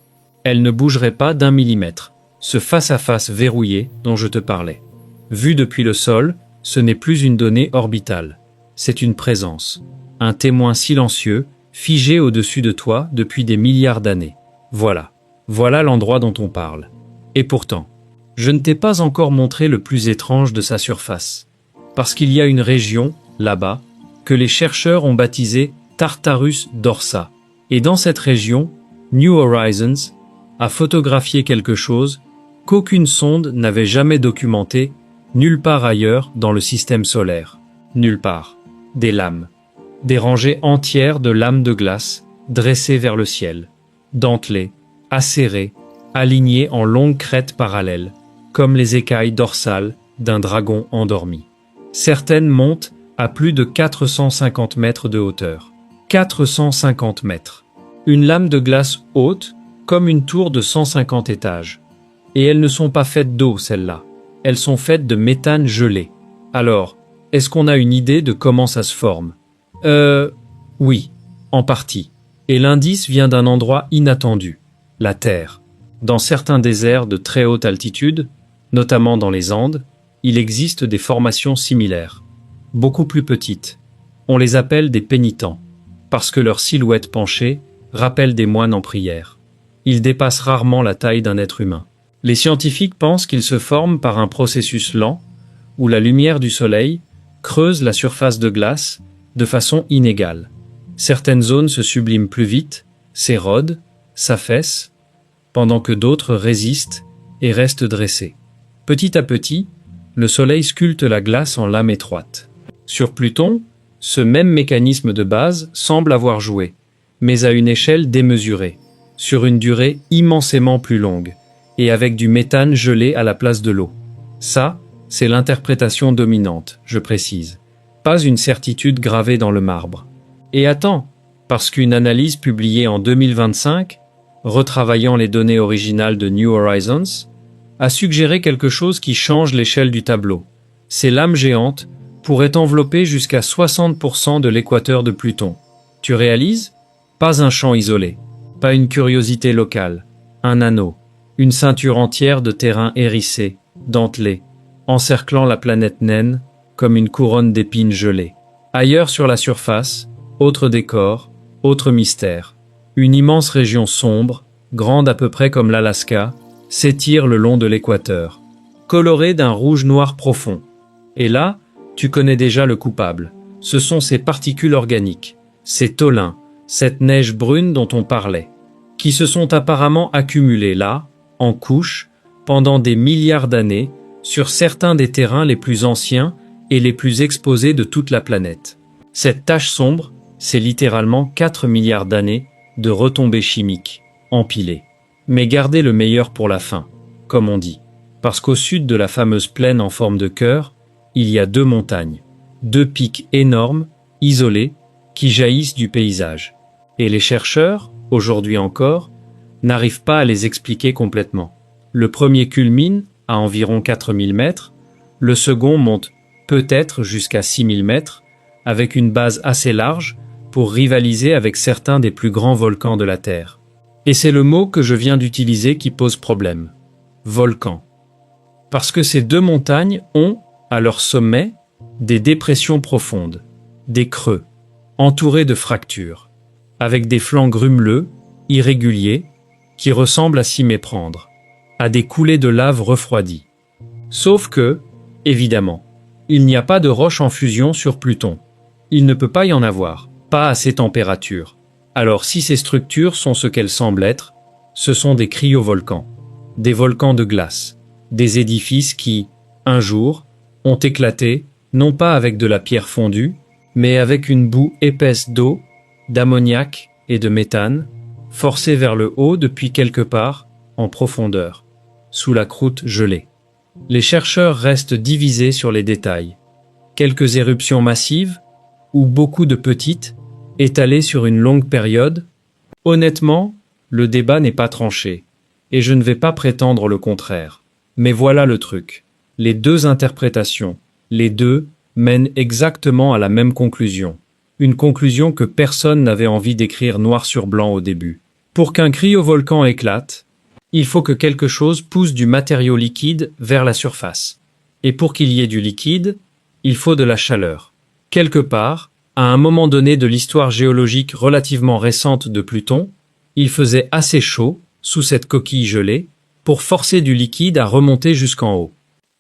Elle ne bougerait pas d'1 millimètre, ce face-à-face verrouillé dont je te parlais. Vu depuis le sol, ce n'est plus une donnée orbitale. C'est une présence, un témoin silencieux, figé au-dessus de toi depuis des milliards d'années. Voilà l'endroit dont on parle. Et pourtant, je ne t'ai pas encore montré le plus étrange de sa surface. Parce qu'il y a une région, là-bas, que les chercheurs ont baptisée Tartarus dorsa. Et dans cette région, New Horizons a photographié quelque chose qu'aucune sonde n'avait jamais documenté nulle part ailleurs dans le système solaire. Nulle part. Des lames. Des rangées entières de lames de glace dressées vers le ciel, dentelées, acérées, alignées en longues crêtes parallèles, comme les écailles dorsales d'un dragon endormi. Certaines montent à plus de 450 mètres de hauteur. 450 mètres. Une lame de glace haute, comme une tour de 150 étages. Et elles ne sont pas faites d'eau, celles-là. Elles sont faites de méthane gelé. Alors, est-ce qu'on a une idée de comment ça se forme? Oui, en partie. Et l'indice vient d'un endroit inattendu, la Terre. Dans certains déserts de très haute altitude, notamment dans les Andes, il existe des formations similaires, beaucoup plus petites. On les appelle des pénitents, parce que leur silhouette penchée rappelle des moines en prière. Ils dépassent rarement la taille d'un être humain. Les scientifiques pensent qu'ils se forment par un processus lent, où la lumière du soleil creuse la surface de glace de façon inégale. Certaines zones se subliment plus vite, s'érodent, s'affaissent, pendant que d'autres résistent et restent dressées. Petit à petit, le soleil sculpte la glace en lames étroites. Sur Pluton, ce même mécanisme de base semble avoir joué, mais à une échelle démesurée, sur une durée immensément plus longue, et avec du méthane gelé à la place de l'eau. Ça, c'est l'interprétation dominante, je précise. Pas une certitude gravée dans le marbre. Et attends, parce qu'une analyse publiée en 2025, retravaillant les données originales de New Horizons, a suggéré quelque chose qui change l'échelle du tableau. Ces lames géantes pourraient envelopper jusqu'à 60% de l'équateur de Pluton. Tu réalises? Pas un champ isolé, pas une curiosité locale, un anneau, une ceinture entière de terrain hérissé, dentelé, encerclant la planète naine comme une couronne d'épines gelées. Ailleurs sur la surface, autre décor, autre mystère. Une immense région sombre, grande à peu près comme l'Alaska, s'étire le long de l'équateur, colorée d'un rouge-noir profond. Et là, tu connais déjà le coupable. Ce sont ces particules organiques, ces tholins, cette neige brune dont on parlait, qui se sont apparemment accumulées là, en couches, pendant des milliards d'années, sur certains des terrains les plus anciens et les plus exposés de toute la planète. Cette tache sombre, c'est littéralement 4 milliards d'années de retombées chimiques, empilées. Mais gardez le meilleur pour la fin, comme on dit, parce qu'au sud de la fameuse plaine en forme de cœur, il y a 2 montagnes, 2 pics énormes, isolés, qui jaillissent du paysage. Et les chercheurs, aujourd'hui encore, n'arrivent pas à les expliquer complètement. Le premier culmine à environ 4000 mètres, le second monte peut-être jusqu'à 6000 mètres, avec une base assez large pour rivaliser avec certains des plus grands volcans de la Terre. Et c'est le mot que je viens d'utiliser qui pose problème. Volcan. Parce que ces 2 montagnes ont, à leur sommet, des dépressions profondes, des creux, entourés de fractures, avec des flancs grumeleux, irréguliers, qui ressemblent à s'y méprendre, à des coulées de lave refroidies. Sauf que, évidemment, il n'y a pas de roche en fusion sur Pluton. Il ne peut pas y en avoir, pas à ces températures. Alors si ces structures sont ce qu'elles semblent être, ce sont des cryovolcans, des volcans de glace, des édifices qui, un jour, ont éclaté, non pas avec de la pierre fondue, mais avec une boue épaisse d'eau, d'ammoniac et de méthane, forcée vers le haut depuis quelque part, en profondeur, sous la croûte gelée. Les chercheurs restent divisés sur les détails. Quelques éruptions massives, ou beaucoup de petites, étalées sur une longue période. Honnêtement, le débat n'est pas tranché, et je ne vais pas prétendre le contraire. Mais voilà le truc. Les 2 interprétations, les 2, mènent exactement à la même conclusion. Une conclusion que personne n'avait envie d'écrire noir sur blanc au début. Pour qu'un cryovolcan éclate, il faut que quelque chose pousse du matériau liquide vers la surface. Et pour qu'il y ait du liquide, il faut de la chaleur. Quelque part, à un moment donné de l'histoire géologique relativement récente de Pluton, il faisait assez chaud, sous cette coquille gelée, pour forcer du liquide à remonter jusqu'en haut.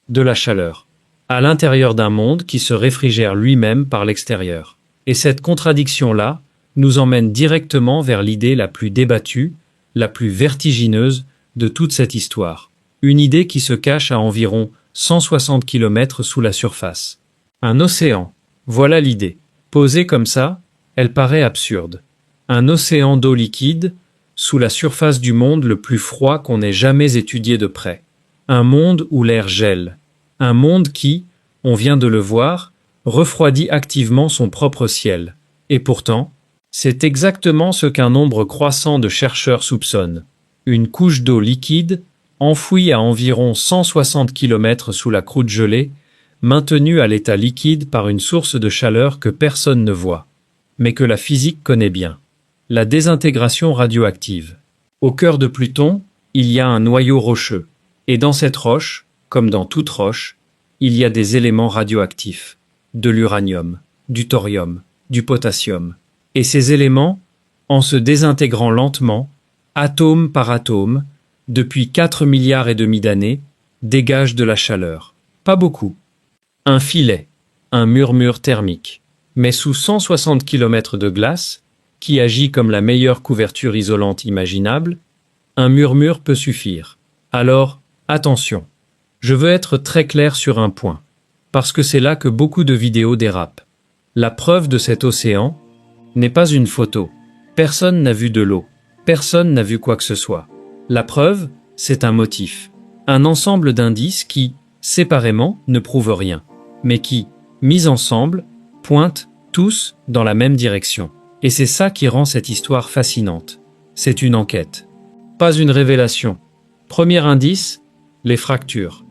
De la chaleur. À l'intérieur d'un monde qui se réfrigère lui-même par l'extérieur. Et cette contradiction-là nous emmène directement vers l'idée la plus débattue, la plus vertigineuse de toute cette histoire. Une idée qui se cache à environ 160 km sous la surface. Un océan. Voilà l'idée. Posée comme ça, elle paraît absurde. Un océan d'eau liquide, sous la surface du monde le plus froid qu'on ait jamais étudié de près. Un monde où l'air gèle. Un monde qui, on vient de le voir, refroidit activement son propre ciel. Et pourtant, c'est exactement ce qu'un nombre croissant de chercheurs soupçonnent. Une couche d'eau liquide, enfouie à environ 160 km sous la croûte gelée, maintenu à l'état liquide par une source de chaleur que personne ne voit, mais que la physique connaît bien. La désintégration radioactive. Au cœur de Pluton, il y a un noyau rocheux, et dans cette roche, comme dans toute roche, il y a des éléments radioactifs, de l'uranium, du thorium, du potassium. Et ces éléments, en se désintégrant lentement, atome par atome, depuis 4 milliards et demi d'années, dégagent de la chaleur. Pas beaucoup. Un filet, un murmure thermique. Mais sous 160 km de glace, qui agit comme la meilleure couverture isolante imaginable, un murmure peut suffire. Alors, attention. Je veux être très clair sur un point, parce que c'est là que beaucoup de vidéos dérapent. La preuve de cet océan n'est pas une photo. Personne n'a vu de l'eau. Personne n'a vu quoi que ce soit. La preuve, c'est un motif. Un ensemble d'indices qui, séparément, ne prouvent rien, mais qui, mis ensemble, pointent tous dans la même direction. Et c'est ça qui rend cette histoire fascinante. C'est une enquête. Pas une révélation. Premier indice, les fractures.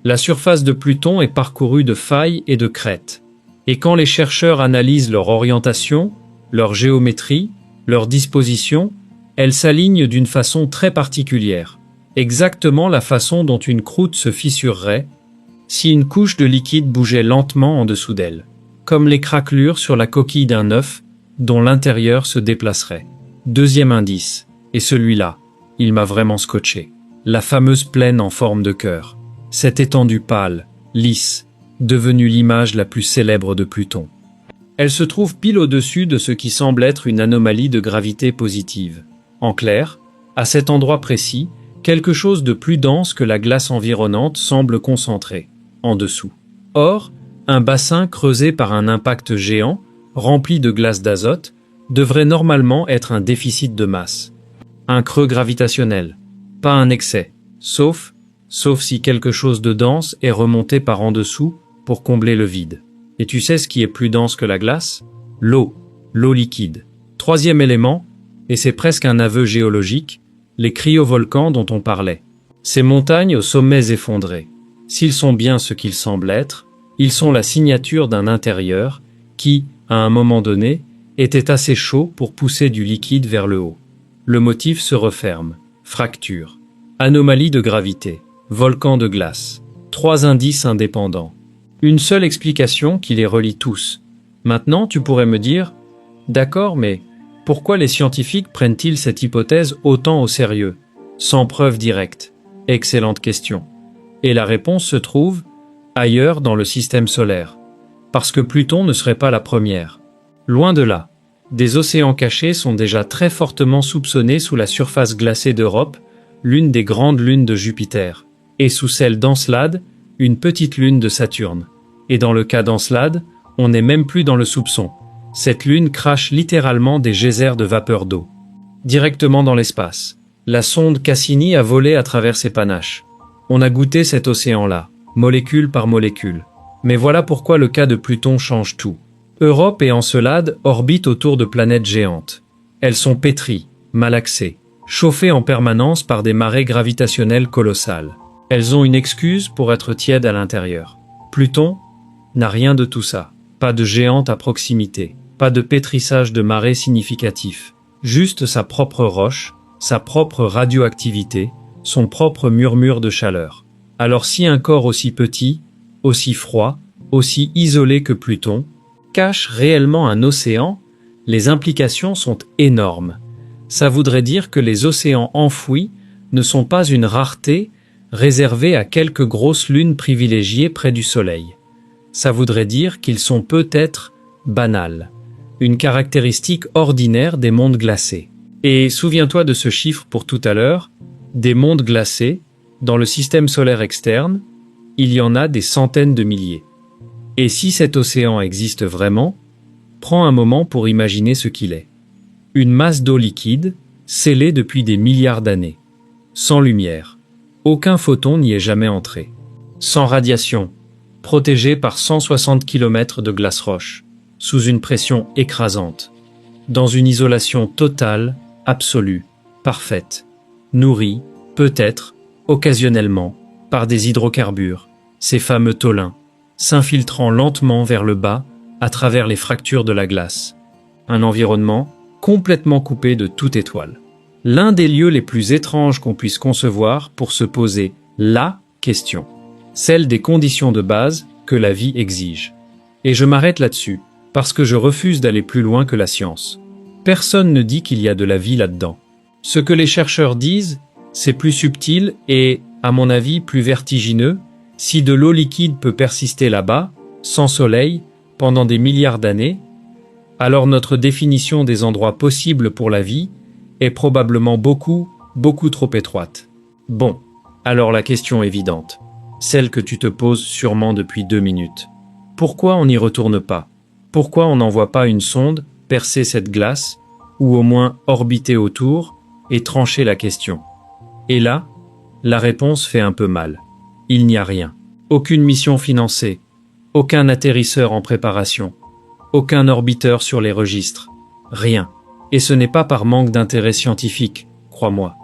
La surface de Pluton est parcourue de failles et de crêtes. Et quand les chercheurs analysent leur orientation, leur géométrie, leur disposition, elles s'alignent d'une façon très particulière. Exactement la façon dont une croûte se fissurerait si une couche de liquide bougeait lentement en dessous d'elle. Comme les craquelures sur la coquille d'un œuf dont l'intérieur se déplacerait. Deuxième indice, et celui-là, il m'a vraiment scotché. La fameuse plaine en forme de cœur. Cette étendue pâle, lisse, devenue l'image la plus célèbre de Pluton. Elle se trouve pile au-dessus de ce qui semble être une anomalie de gravité positive. En clair, à cet endroit précis, quelque chose de plus dense que la glace environnante semble concentré, en dessous. Or, un bassin creusé par un impact géant, rempli de glace d'azote, devrait normalement être un déficit de masse. Un creux gravitationnel, pas un excès, sauf si quelque chose de dense est remonté par en dessous pour combler le vide. Et tu sais ce qui est plus dense que la glace? L'eau liquide. Troisième élément, et c'est presque un aveu géologique, les cryovolcans dont on parlait. Ces montagnes aux sommets effondrés. S'ils sont bien ce qu'ils semblent être, ils sont la signature d'un intérieur qui, à un moment donné, était assez chaud pour pousser du liquide vers le haut. Le motif se referme. Fracture. Anomalie de gravité. Volcan de glace. 3 indices indépendants. Une seule explication qui les relie tous. Maintenant, tu pourrais me dire, d'accord, mais pourquoi les scientifiques prennent-ils cette hypothèse autant au sérieux, sans preuve directe? Excellente question. Et la réponse se trouve ailleurs dans le système solaire. Parce que Pluton ne serait pas la première. Loin de là. Des océans cachés sont déjà très fortement soupçonnés sous la surface glacée d'Europe, l'une des grandes lunes de Jupiter, et sous celle d'Encelade, une petite lune de Saturne. Et dans le cas d'Encelade, on n'est même plus dans le soupçon. Cette lune crache littéralement des geysers de vapeur d'eau. Directement dans l'espace. La sonde Cassini a volé à travers ses panaches. On a goûté cet océan-là, molécule par molécule. Mais voilà pourquoi le cas de Pluton change tout. Europe et Encelade orbitent autour de planètes géantes. Elles sont pétries, malaxées, chauffées en permanence par des marées gravitationnelles colossales. Elles ont une excuse pour être tièdes à l'intérieur. Pluton n'a rien de tout ça. Pas de géante à proximité, pas de pétrissage de marée significatif. Juste sa propre roche, sa propre radioactivité, son propre murmure de chaleur. Alors si un corps aussi petit, aussi froid, aussi isolé que Pluton, cache réellement un océan, les implications sont énormes. Ça voudrait dire que les océans enfouis ne sont pas une rareté réservée à quelques grosses lunes privilégiées près du Soleil. Ça voudrait dire qu'ils sont peut-être banals, une caractéristique ordinaire des mondes glacés. Et souviens-toi de ce chiffre pour tout à l'heure, des mondes glacés, dans le système solaire externe, il y en a des centaines de milliers. Et si cet océan existe vraiment, prends un moment pour imaginer ce qu'il est. Une masse d'eau liquide, scellée depuis des milliards d'années. Sans lumière. Aucun photon n'y est jamais entré. Sans radiation. Protégé par 160 km de glace roche. Sous une pression écrasante. Dans une isolation totale, absolue, parfaite. Nourrie, peut-être, occasionnellement, par des hydrocarbures. Ces fameux tholins. s'infiltrant lentement vers le bas à travers les fractures de la glace. Un environnement complètement coupé de toute étoile. L'un des lieux les plus étranges qu'on puisse concevoir pour se poser la question, celle des conditions de base que la vie exige. Et je m'arrête là-dessus, parce que je refuse d'aller plus loin que la science. Personne ne dit qu'il y a de la vie là-dedans. Ce que les chercheurs disent, c'est plus subtil et, à mon avis, plus vertigineux. Si de l'eau liquide peut persister là-bas, sans soleil, pendant des milliards d'années, alors notre définition des endroits possibles pour la vie est probablement beaucoup trop étroite. Bon, alors la question évidente, celle que tu te poses sûrement depuis 2 minutes. Pourquoi on n'y retourne pas? Pourquoi on n'envoie pas une sonde percer cette glace, ou au moins orbiter autour, et trancher la question? Et là, la réponse fait un peu mal. Il n'y a rien. Aucune mission financée, aucun atterrisseur en préparation, aucun orbiteur sur les registres, rien. Et ce n'est pas par manque d'intérêt scientifique, crois-moi.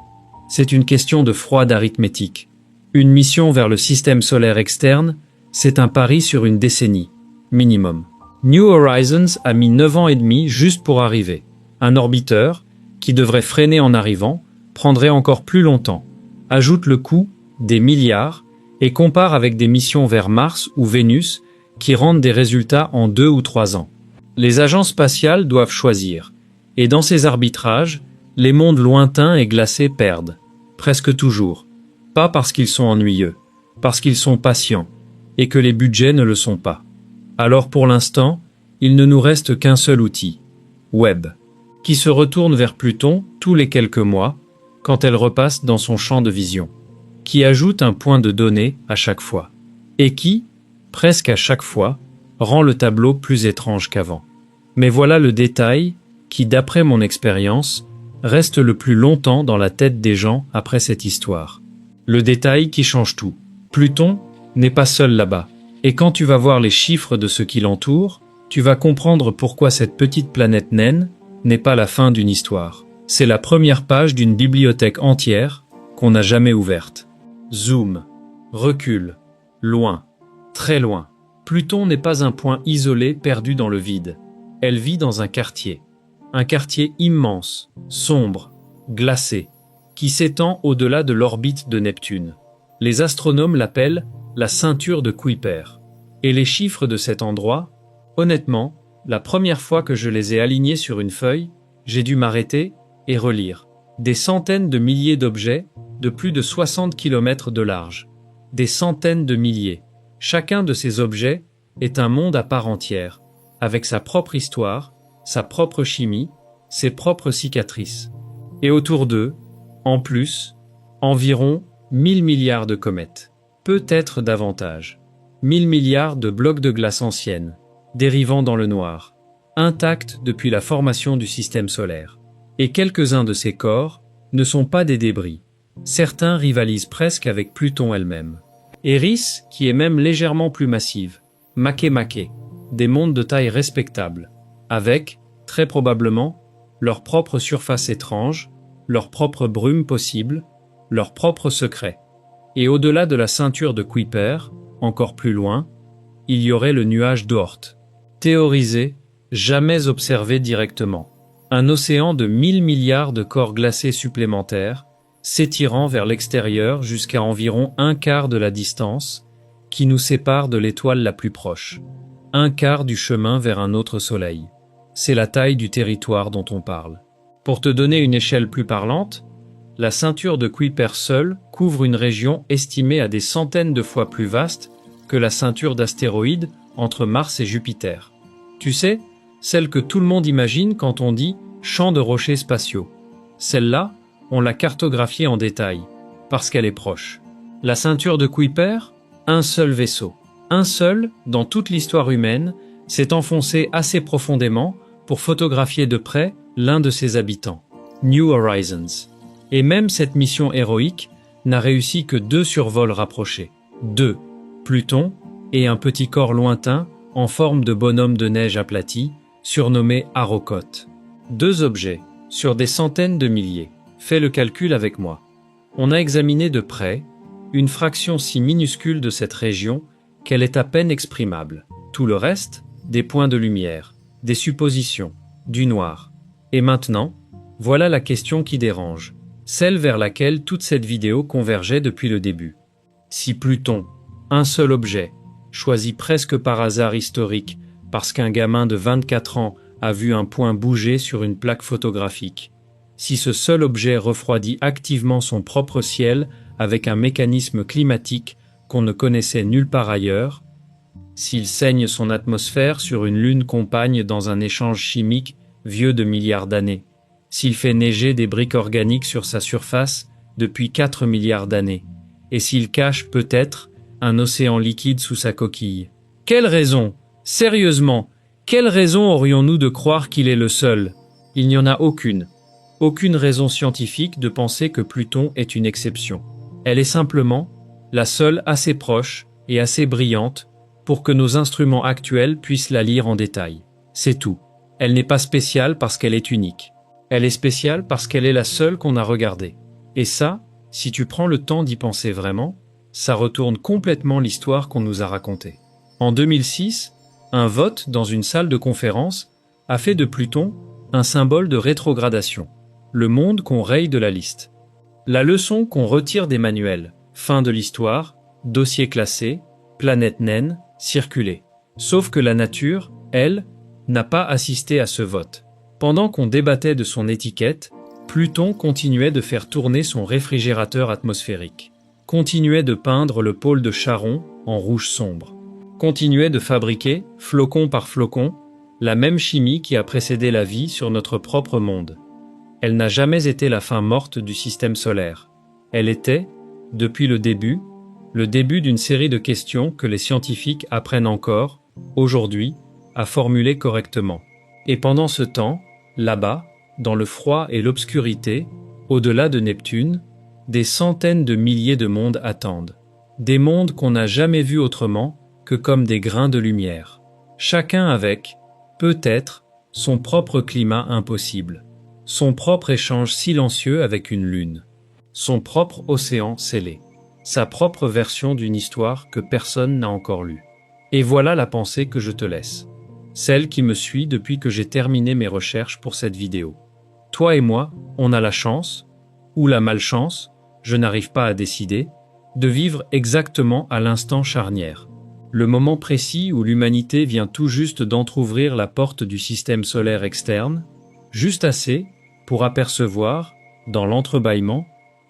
C'est une question de froide arithmétique. Une mission vers le système solaire externe, c'est un pari sur une décennie, minimum. New Horizons a mis 9 ans et demi juste pour arriver. Un orbiteur, qui devrait freiner en arrivant, prendrait encore plus longtemps. Ajoute le coût, des milliards, et compare avec des missions vers Mars ou Vénus qui rendent des résultats en 2 ou 3 ans. Les agences spatiales doivent choisir. Et dans ces arbitrages, les mondes lointains et glacés perdent. Presque toujours. Pas parce qu'ils sont ennuyeux, parce qu'ils sont patients, et que les budgets ne le sont pas. Alors pour l'instant, il ne nous reste qu'un seul outil, Webb, qui se retourne vers Pluton tous les quelques mois, quand elle repasse dans son champ de vision, qui ajoute un point de données à chaque fois, et qui, presque à chaque fois, rend le tableau plus étrange qu'avant. Mais voilà le détail qui, d'après mon expérience, reste le plus longtemps dans la tête des gens après cette histoire. Le détail qui change tout. Pluton n'est pas seul là-bas. Et quand tu vas voir les chiffres de ce qui l'entoure, tu vas comprendre pourquoi cette petite planète naine n'est pas la fin d'une histoire. C'est la première page d'une bibliothèque entière qu'on n'a jamais ouverte. Zoom, recul, loin, très loin. Pluton n'est pas un point isolé perdu dans le vide. Elle vit dans un quartier immense, sombre, glacé, qui s'étend au-delà de l'orbite de Neptune. Les astronomes l'appellent la ceinture de Kuiper. Et les chiffres de cet endroit, honnêtement, la première fois que je les ai alignés sur une feuille, j'ai dû m'arrêter et relire. Des centaines de milliers d'objets, de plus de 60 km de large. Des centaines de milliers. Chacun de ces objets est un monde à part entière, avec sa propre histoire, sa propre chimie, ses propres cicatrices. Et autour d'eux, en plus, environ 1000 milliards de comètes. Peut-être davantage. 1000 milliards de blocs de glace anciennes, dérivant dans le noir, intacts depuis la formation du système solaire. Et quelques-uns de ces corps ne sont pas des débris. Certains rivalisent presque avec Pluton elle-même. Eris, qui est même légèrement plus massive. Makemake, des mondes de taille respectable, avec, très probablement, leur propre surface étrange, leur propre brume possible, leurs propres secrets. Et au-delà de la ceinture de Kuiper, encore plus loin, il y aurait le nuage d'Oort. Théorisé, jamais observé directement. Un océan de 1000 milliards de corps glacés supplémentaires, s'étirant vers l'extérieur jusqu'à environ un quart de la distance, qui nous sépare de l'étoile la plus proche. Un quart du chemin vers un autre soleil. C'est la taille du territoire dont on parle. Pour te donner une échelle plus parlante, la ceinture de Kuiper seule couvre une région estimée à des centaines de fois plus vaste que la ceinture d'astéroïdes entre Mars et Jupiter. Tu sais, celle que tout le monde imagine quand on dit « champ de rochers spatiaux ». Celle-là, on l'a cartographiée en détail, parce qu'elle est proche. La ceinture de Kuiper, un seul vaisseau. Un seul, dans toute l'histoire humaine, s'est enfoncé assez profondément pour photographier de près l'un de ses habitants, New Horizons. Et même cette mission héroïque n'a réussi que 2 survols rapprochés. 2. Pluton et un petit corps lointain en forme de bonhomme de neige aplati, surnommé Arrokoth. 2 objets, sur des centaines de milliers. Fais le calcul avec moi. On a examiné de près une fraction si minuscule de cette région qu'elle est à peine exprimable. Tout le reste, des points de lumière, des suppositions, du noir. Et maintenant, voilà la question qui dérange, celle vers laquelle toute cette vidéo convergeait depuis le début. Si Pluton, un seul objet, choisi presque par hasard historique, parce qu'un gamin de 24 ans a vu un point bouger sur une plaque photographique, si ce seul objet refroidit activement son propre ciel avec un mécanisme climatique qu'on ne connaissait nulle part ailleurs, s'il saigne son atmosphère sur une lune compagne dans un échange chimique vieux de milliards d'années, s'il fait neiger des briques organiques sur sa surface depuis 4 milliards d'années, et s'il cache peut-être un océan liquide sous sa coquille. Quelle raison, sérieusement, quelle raison aurions-nous de croire qu'il est le seul? Il n'y en a aucune. Aucune raison scientifique de penser que Pluton est une exception. Elle est simplement la seule assez proche et assez brillante pour que nos instruments actuels puissent la lire en détail. C'est tout. Elle n'est pas spéciale parce qu'elle est unique. Elle est spéciale parce qu'elle est la seule qu'on a regardée. Et ça, si tu prends le temps d'y penser vraiment, ça retourne complètement l'histoire qu'on nous a racontée. En 2006, un vote dans une salle de conférence a fait de Pluton un symbole de rétrogradation, le monde qu'on raye de la liste. La leçon qu'on retire des manuels, fin de l'histoire, dossier classé, planète naine, circuler. Sauf que la nature, elle, n'a pas assisté à ce vote. Pendant qu'on débattait de son étiquette, Pluton continuait de faire tourner son réfrigérateur atmosphérique, continuait de peindre le pôle de Charon en rouge sombre, continuait de fabriquer, flocon par flocon, la même chimie qui a précédé la vie sur notre propre monde. Elle n'a jamais été la fin morte du système solaire. Elle était, depuis le début d'une série de questions que les scientifiques apprennent encore, aujourd'hui, à formuler correctement. Et pendant ce temps, là-bas, dans le froid et l'obscurité, au-delà de Neptune, des centaines de milliers de mondes attendent. Des mondes qu'on n'a jamais vus autrement que comme des grains de lumière. Chacun avec, peut-être, son propre climat impossible, son propre échange silencieux avec une lune, son propre océan scellé, sa propre version d'une histoire que personne n'a encore lue. Et voilà la pensée que je te laisse, celle qui me suit depuis que j'ai terminé mes recherches pour cette vidéo. Toi et moi, on a la chance, ou la malchance, je n'arrive pas à décider, de vivre exactement à l'instant charnière. Le moment précis où l'humanité vient tout juste d'entrouvrir la porte du système solaire externe, juste assez pour apercevoir, dans l'entrebâillement,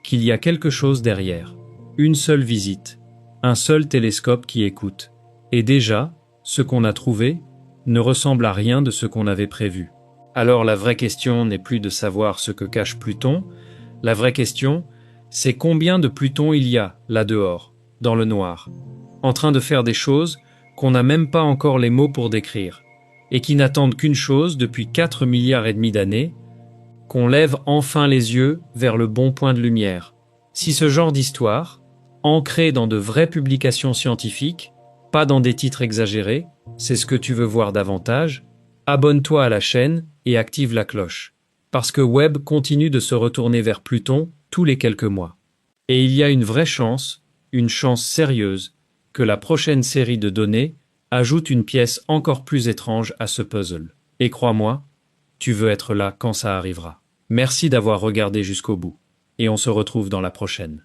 qu'il y a quelque chose derrière. Une seule visite, un seul télescope qui écoute. Et déjà, ce qu'on a trouvé ne ressemble à rien de ce qu'on avait prévu. Alors la vraie question n'est plus de savoir ce que cache Pluton, la vraie question, c'est combien de Pluton il y a, là dehors, dans le noir, en train de faire des choses qu'on n'a même pas encore les mots pour décrire, et qui n'attendent qu'une chose depuis 4 milliards et demi d'années, qu'on lève enfin les yeux vers le bon point de lumière. Si ce genre d'histoire, ancrée dans de vraies publications scientifiques, pas dans des titres exagérés, c'est ce que tu veux voir davantage, abonne-toi à la chaîne et active la cloche. Parce que Webb continue de se retourner vers Pluton tous les quelques mois. Et il y a une vraie chance, une chance sérieuse, que la prochaine série de données ajoute une pièce encore plus étrange à ce puzzle. Et crois-moi, tu veux être là quand ça arrivera. Merci d'avoir regardé jusqu'au bout. Et on se retrouve dans la prochaine.